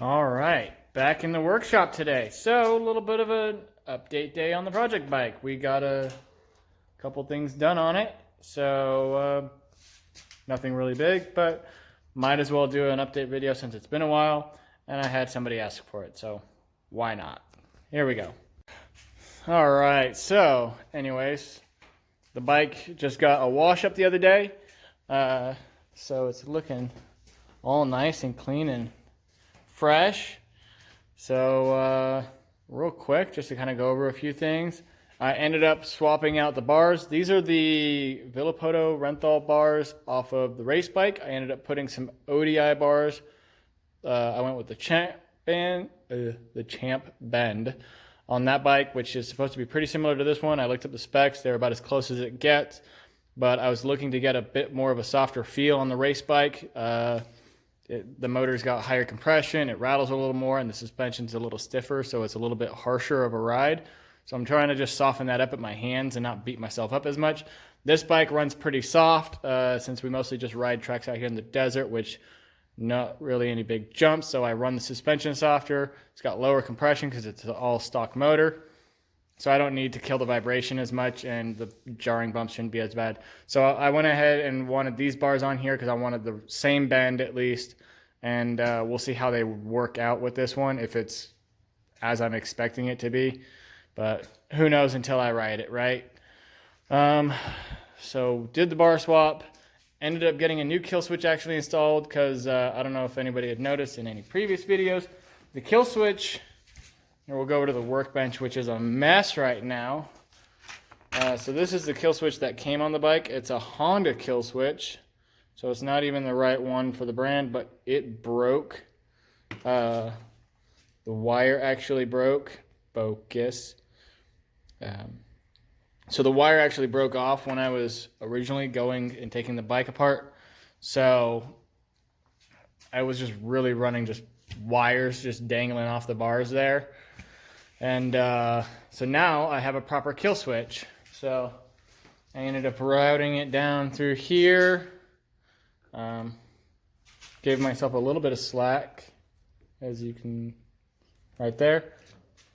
All right, back in the workshop today. So a little bit of an update day on the project bike. We got a couple things done on it. So nothing really big, but might as well do an update video since it's been a while and I had somebody ask for it. So why not? Here we go. All right, so anyways, the bike just got a wash up the other day. So it's looking all nice and clean and fresh. So real quick, just to kind of go over a few things, I ended up swapping out the bars. These are the Villopoto Renthal bars off of the race bike. I ended up putting some ODI bars. I went with the Champ Bend on that bike, which is supposed to be pretty similar to this one. I looked up the specs. They're about as close as it gets, but I was looking to get a bit more of a softer feel on the race bike. The motor's got higher compression, it rattles a little more, and the suspension's a little stiffer, so it's a little bit harsher of a ride. So I'm trying to just soften that up at my hands and not beat myself up as much. This bike runs pretty soft since we mostly just ride tracks out here in the desert, which not really any big jumps, so I run the suspension softer. It's got lower compression because it's an all stock motor. So I don't need to kill the vibration as much, and the jarring bumps shouldn't be as bad. So I went ahead and wanted these bars on here because I wanted the same bend at least. And we'll see how they work out with this one, if it's as I'm expecting it to be. But who knows until I ride it, right? So did the bar swap. Ended up getting a new kill switch actually installed because I don't know if anybody had noticed in any previous videos. The kill switch... Here we'll go over to the workbench, which is a mess right now. So this is the kill switch that came on the bike. It's a Honda kill switch, so it's not even the right one for the brand, but it broke. The wire actually broke. Focus. So the wire actually broke off when I was originally going and taking the bike apart. So I was just really running just wires just dangling off the bars there. And so now I have a proper kill switch. So I ended up routing it down through here. Gave myself a little bit of slack, as you can, right there.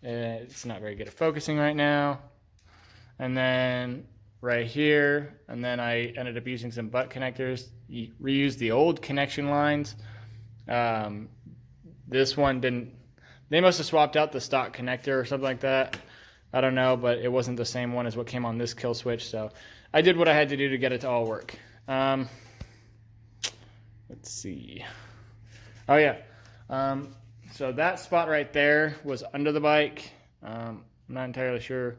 It's not very good at focusing right now. And then right here, and then I ended up using some butt connectors. Reused the old connection lines. This one didn't. They must have swapped out the stock connector or something like that. I don't know, but it wasn't the same one as what came on this kill switch. So I did what I had to do to get it to all work. Let's see. Oh yeah. So that spot right there was under the bike. I'm not entirely sure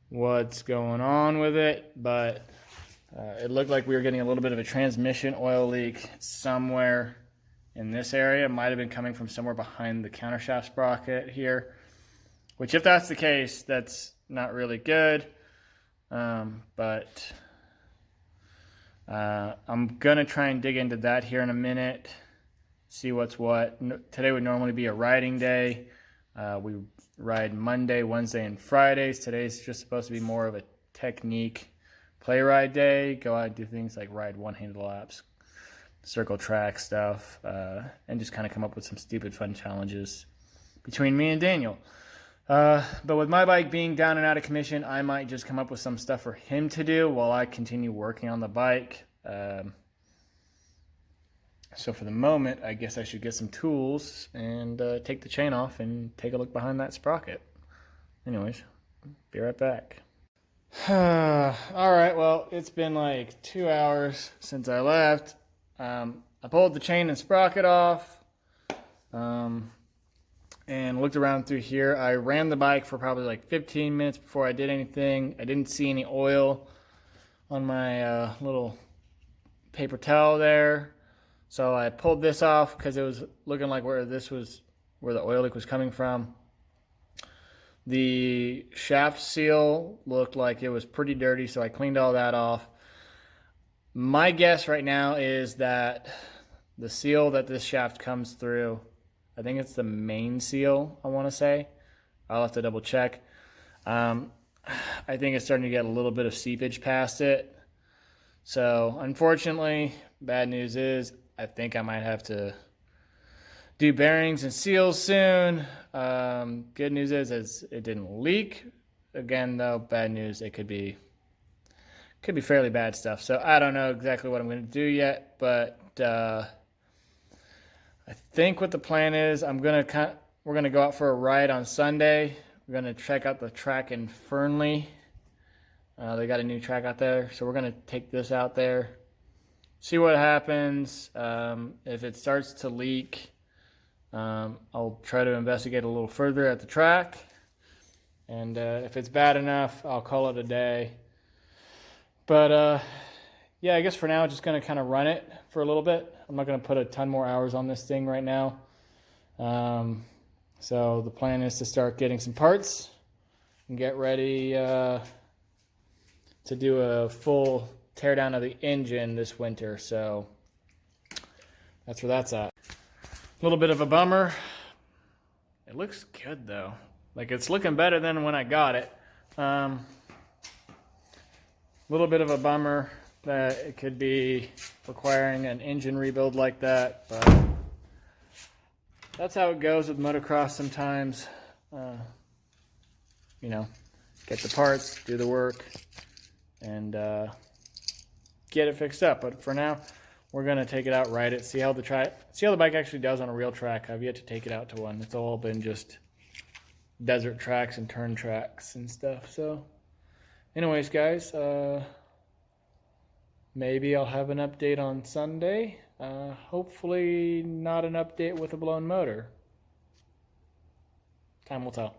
what's going on with it, but it looked like we were getting a little bit of a transmission oil leak somewhere in this area. It might have been coming from somewhere behind the countershaft sprocket here, which if that's the case, that's not really good. But I'm going to try and dig into that here in a minute, see what's what. Today would normally be a riding day. We ride Monday, Wednesday, and Fridays. Today's just supposed to be more of a technique play ride day. Go out and do things like ride one-handed laps, circle track stuff, and just kind of come up with some stupid fun challenges between me and Daniel. But with my bike being down and out of commission, I might just come up with some stuff for him to do while I continue working on the bike. So for the moment, I guess I should get some tools and take the chain off and take a look behind that sprocket. Anyways, be right back. All right, well, it's been like 2 hours since I left. I pulled the chain and sprocket off and looked around through here. I ran the bike for probably like 15 minutes before I did anything. I didn't see any oil on my little paper towel there. So I pulled this off because it was looking like where the oil leak was coming from. The shaft seal looked like it was pretty dirty, so I cleaned all that off. My guess right now is that the seal that this shaft comes through, I think it's the main seal, I want to say. I'll have to double check. I think it's starting to get a little bit of seepage past it. So unfortunately, bad news is I think I might have to do bearings and seals soon. Good news is it didn't leak. Again, though, bad news, it could be fairly bad stuff. So I don't know exactly what I'm going to do yet, but I think what the plan is, we're going to go out for a ride on Sunday. We're going to check out the track in Fernley. They got a new track out there, so we're going to take this out there, see what happens. If it starts to leak, I'll try to investigate a little further at the track. And if it's bad enough, I'll call it a day. But yeah, I guess for now, I'm just going to kind of run it for a little bit. I'm not going to put a ton more hours on this thing right now. So the plan is to start getting some parts and get ready to do a full teardown of the engine this winter. So that's where that's at. A little bit of a bummer. It looks good though. Like it's looking better than when I got it. A little bit of a bummer that it could be requiring an engine rebuild like that, but that's how it goes with motocross sometimes. You know, get the parts, do the work, and get it fixed up. But for now, we're gonna take it out, ride it, see how the bike actually does on a real track. I've yet to take it out to one. It's all been just desert tracks and turn tracks and stuff. So anyways, guys, maybe I'll have an update on Sunday. Hopefully not an update with a blown motor. Time will tell.